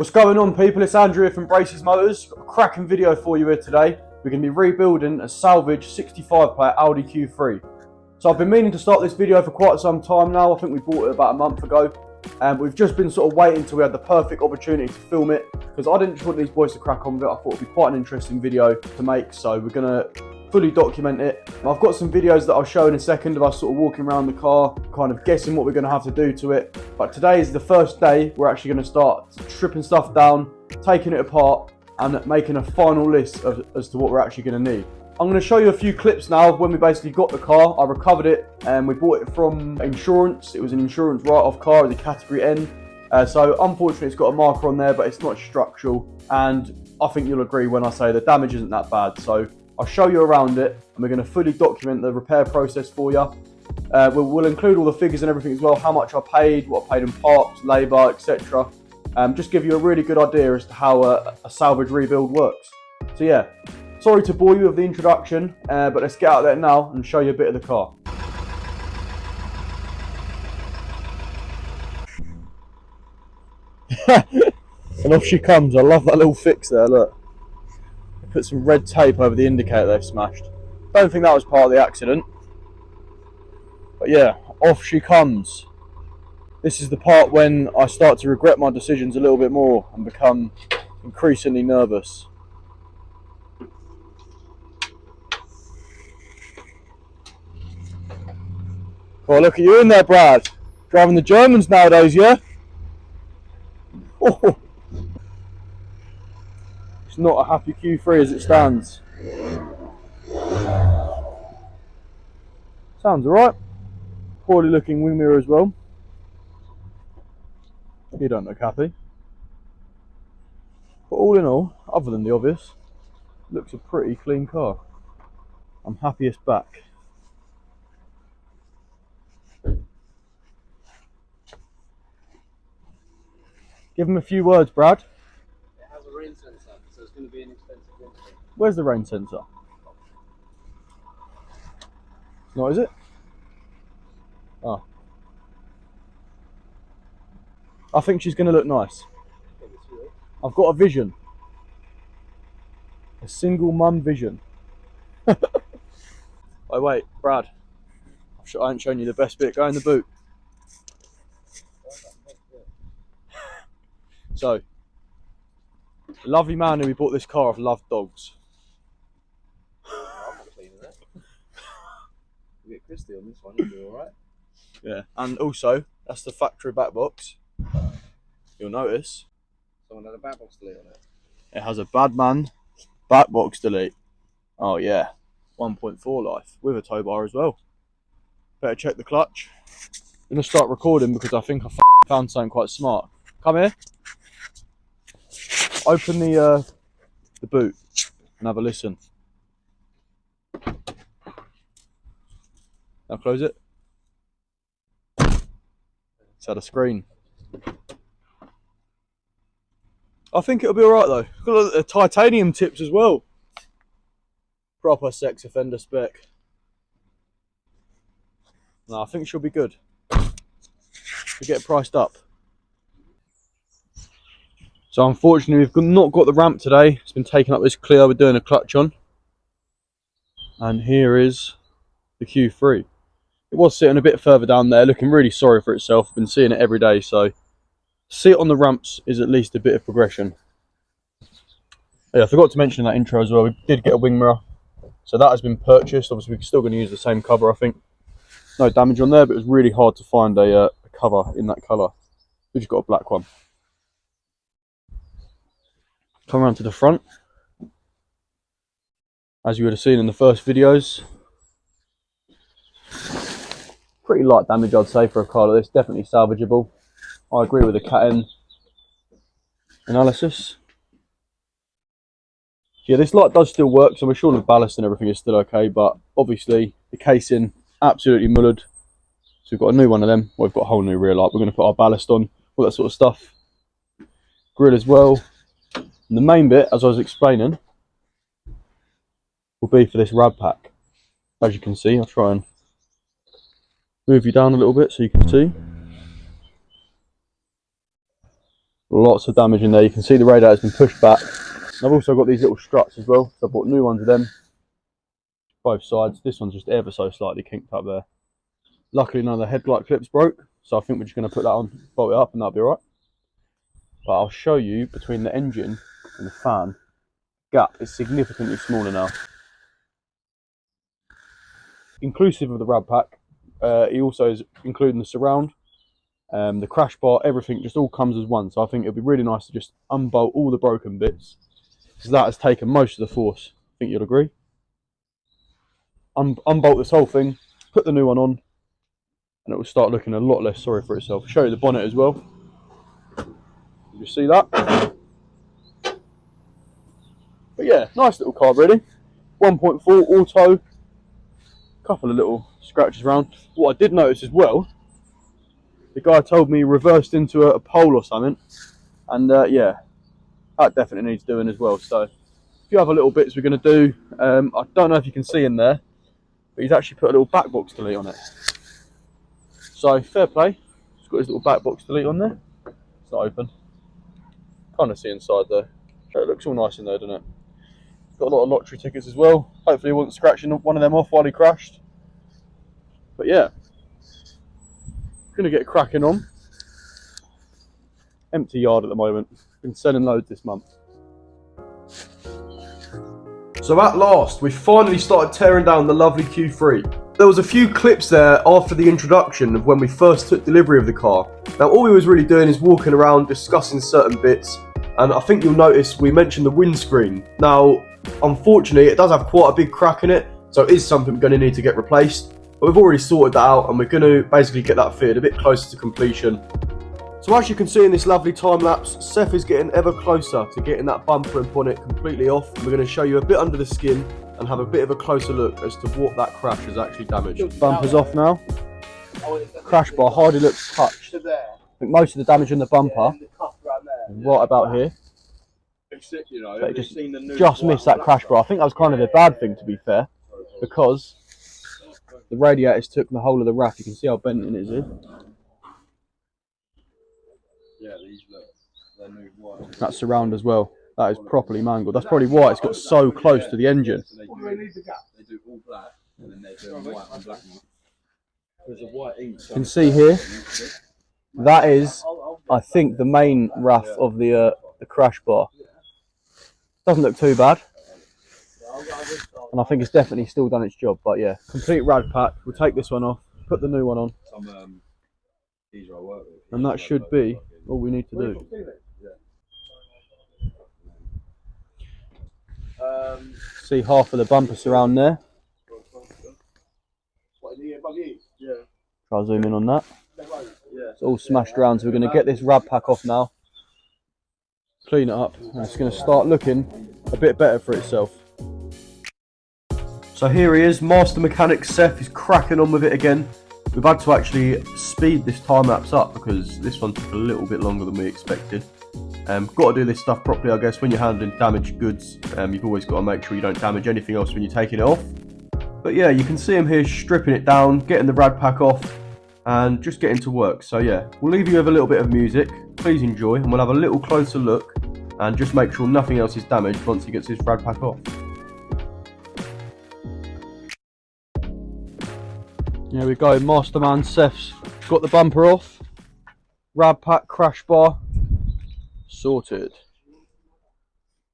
What's going on, people? It's Andrew here from Braces Motors. Got a cracking video for you here today. We're going to be rebuilding a Salvage 65 plate Audi Q3. So I've been meaning to start this video for quite some time now. I think we bought it about a month ago. And we've just been sort of waiting until we had the perfect opportunity to film it, because I didn't just want these boys to crack on with it. I thought it would be quite an interesting video to make, so we're going to fully document it. I've got some videos that I'll show in a second of us sort of walking around the car, kind of guessing what we're going to have to do to it. But today is the first day we're actually going to start stripping stuff down, taking it apart, and making a final list as to what we're actually going to need. I'm going to show you a few clips now of when we basically got the car. I recovered it and we bought it from insurance. It was an insurance write-off car, it was a category N. So unfortunately it's got a marker on there, but it's not structural. And I think you'll agree when I say the damage isn't that bad. So I'll show you around it and we're going to fully document the repair process for you. We'll include all the figures and everything as well, how much I paid, what I paid in parts, labour, etc. Just give you a really good idea as to how a salvage rebuild works. So yeah. Sorry to bore you with the introduction, but let's get out there now and show you a bit of the car. And off she comes. I love that little fix there, look. They put some red tape over the indicator they've smashed. Don't think that was part of the accident. But yeah, off she comes. This is the part when I start to regret my decisions a little bit more and become increasingly nervous. Well, look at you in there, Brad. Driving the Germans nowadays, yeah? Oh. It's not a happy Q3 as it stands. Sounds alright. Poorly looking wing mirror as well. You don't look happy. But all in all, other than the obvious, looks a pretty clean car. I'm happiest back. Give him a few words, Brad. It has a rain sensor, so it's going to be an expensive winter. Where's the rain sensor? Not, is it? Oh. I think she's going to look nice. I've got a vision. A single mum vision. Oh wait, Brad. I ain't shown you the best bit. Go in the boot. So, the lovely man who we bought this car off loved dogs. I'm not cleaning it. You get Christy on this one, you'll be alright. Yeah, and also, that's the factory back box. You'll notice. Someone had a back box delete on it. It has a bad man back box delete. Oh yeah, 1.4 life with a tow bar as well. Better check the clutch. I'm going to start recording because I think I found something quite smart. Come here. Open the boot and have a listen. Now close it. It's had a screen. I think it'll be alright though. Got the titanium tips as well. Proper sex offender spec. No, I think she'll be good. She'll get priced up. So unfortunately we've not got the ramp today. It's been taking up this Clio we're doing a clutch on. And here is the Q3. It was sitting a bit further down there, looking really sorry for itself. I've been seeing it every day, so see it on the ramps is at least a bit of progression. Yeah, I forgot to mention in that intro as well, we did get a wing mirror. So that has been purchased. Obviously we're still going to use the same cover, I think. No damage on there, but it was really hard to find a cover in that colour. We just got a black one. Come around to the front. As you would have seen in the first videos. Pretty light damage, I'd say, for a car like this. Definitely salvageable. I agree with the Cat-N analysis. Yeah, this light does still work, so we're sure the ballast and everything is still okay, but obviously the casing absolutely mullered. So we've got a new one of them. Well, we've got a whole new rear light. We're going to put our ballast on, all that sort of stuff. Grill as well. And the main bit, as I was explaining, will be for this rab pack. As you can see, I'll try and move you down a little bit so you can see. Lots of damage in there. You can see the radiator's been pushed back. And I've also got these little struts as well, so I bought new ones of them. Both sides. This one's just ever so slightly kinked up there. Luckily none of the headlight clips broke, so I think we're just going to put that on, bolt it up, and that'll be alright. But I'll show you between the engine and the fan, the gap is significantly smaller now. Inclusive of the rad pack, he also is including the surround, the crash bar, everything just all comes as one. So I think it'll be really nice to just unbolt all the broken bits, because that has taken most of the force. I think you'll agree. Unbolt this whole thing, put the new one on, and it will start looking a lot less sorry for itself. Show you the bonnet as well. You see that? But yeah, nice little car really. 1.4 auto. Couple of little scratches around. What I did notice as well, the guy told me he reversed into a pole or something, and yeah, that definitely needs doing as well. So a few other little bits we're going to do. I don't know if you can see in there, but he's actually put a little back box delete on it. So fair play. He's got his little back box delete on there. It's not open. Kind of see inside though. It looks all nice in there, doesn't it? Got a lot of lottery tickets as well. Hopefully he wasn't scratching one of them off while he crashed. But yeah, gonna get cracking on. Empty yard at the moment. Been selling loads this month. So at last, we finally started tearing down the lovely Q3. There was a few clips there after the introduction of when we first took delivery of the car. Now all we was really doing is walking around discussing certain bits, and I think you'll notice we mentioned the windscreen. Now unfortunately it does have quite a big crack in it, so it is something we're going to need to get replaced. But we've already sorted that out, and we're going to basically get that fitted a bit closer to completion. So as you can see in this lovely time lapse, Seth is getting ever closer to getting that bumper and bonnet completely off. We're going to show you a bit under the skin and have a bit of a closer look as to what that crash has actually damaged. Bumper's off now. Crash bar hardly looks touched. I think most of the damage in the bumper is right about here. So it just missed that crash bar. I think that was kind of a bad thing, to be fair, because the radiators took the whole of the wrap. You can see how bent it is here. Yeah, these look, they're new white. That surround as well. That is properly mangled. That's probably why it's got so close to the engine. So they do all black, and then they're doing white and black now. There's a white ink. You can see here, that is, I think, the main RAF of the crash bar. Doesn't look too bad, and I think it's definitely still done its job. But yeah, complete rad pack. We'll take this one off, put the new one on, and that should be all we need to do. See half of the bumper surround there. Try zoom in on that. It's all smashed around, so we're going to get this rad pack off now, clean it up, and it's going to start looking a bit better for itself. So here he is, Master Mechanic Seth is cracking on with it again. We've had to actually speed this time lapse up because this one took a little bit longer than we expected. Got to do this stuff properly, I guess. When you're handling damaged goods, you've always got to make sure you don't damage anything else when you're taking it off. But yeah, you can see him here stripping it down, getting the rad pack off, and just getting to work. So yeah, we'll leave you with a little bit of music. Please enjoy, and we'll have a little closer look and just make sure nothing else is damaged once he gets his rad pack off. Here we go, Masterman Seth's got the bumper off, rad pack, crash bar, sorted.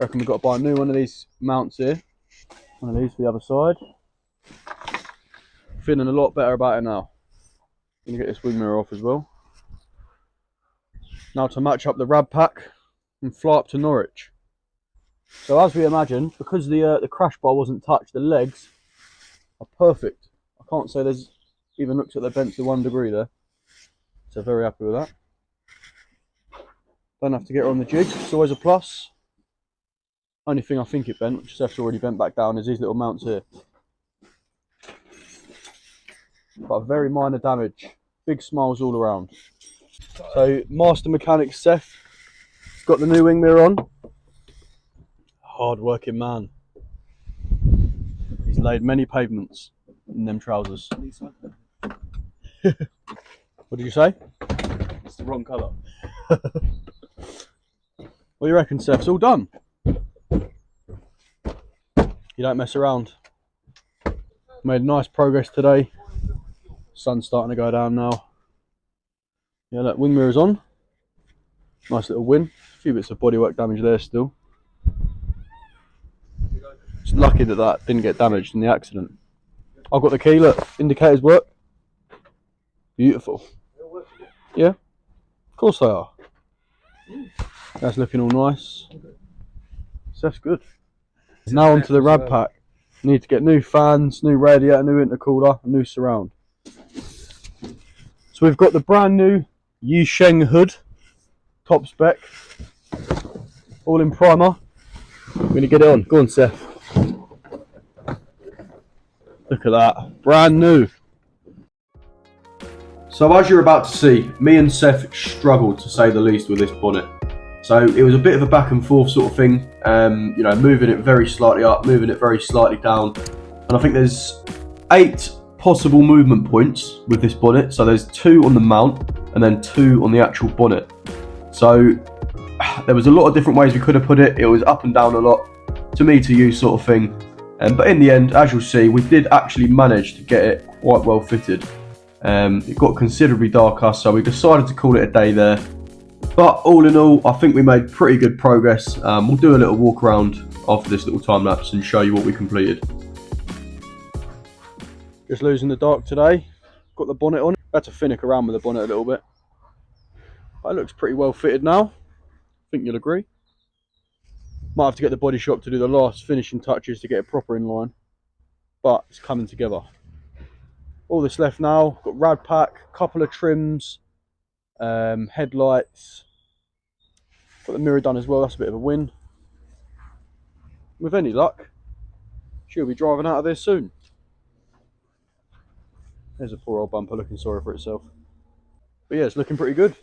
Reckon we've got to buy a new one of these mounts here, one of these for the other side. Feeling a lot better about it now. Gonna get this wing mirror off as well. Now to match up the rad pack and fly up to Norwich. So as we imagined, because the crash bar wasn't touched, the legs are perfect. I can't say there's even looks like they're bent to 1 degree there. So very happy with that. Don't have to get her on the jig, it's always a plus. Only thing I think it bent, which Seth's already bent back down, is these little mounts here. But very minor damage. Big smiles all around. So Master Mechanic Seth has got the new wing mirror on. Hard working man. He's laid many pavements in them trousers. What did you say? It's the wrong colour. What do you reckon, Seth? It's all done. You don't mess around. Made nice progress today. Sun's starting to go down now. Yeah, look, wing mirror's on. Nice little win. A few bits of bodywork damage there still. It's lucky that that didn't get damaged in the accident. I've got the key, look, indicators work. Beautiful. Yeah, of course they are. That's looking all nice. So that's good. Now onto the rad pack. Need to get new fans, new radiator, new intercooler, and new surround. So we've got the brand new Yusheng hood, top spec, all in primer. We're going to get it on. Go on, Seth. Look at that, brand new. So as you're about to see, me and Seth struggled to say the least with this bonnet. So it was a bit of a back and forth sort of thing, you know, moving it very slightly up, moving it very slightly down. And I think there's 8 possible movement points with this bonnet. So there's 2 on the mount and then 2 on the actual bonnet. So there was a lot of different ways we could have put it. It was up and down a lot, to me to use sort of thing. But in the end, as you'll see, we did actually manage to get it quite well fitted. It got considerably darker, so we decided to call it a day there. But all in all, I think we made pretty good progress. We'll do a little walk around after this little time lapse and show you what we completed. Just losing the dark today. Got the bonnet on. Had to finick around with the bonnet a little bit. But it looks pretty well fitted now. I think you'll agree. Might have to get the body shop to do the last finishing touches to get it proper in line. But it's coming together. All that's left now, got rad pack, couple of trims, headlights, got the mirror done as well. That's a bit of a win. With any luck, she'll be driving out of there soon. There's a poor old bumper looking sorry for itself. But yeah, it's looking pretty good.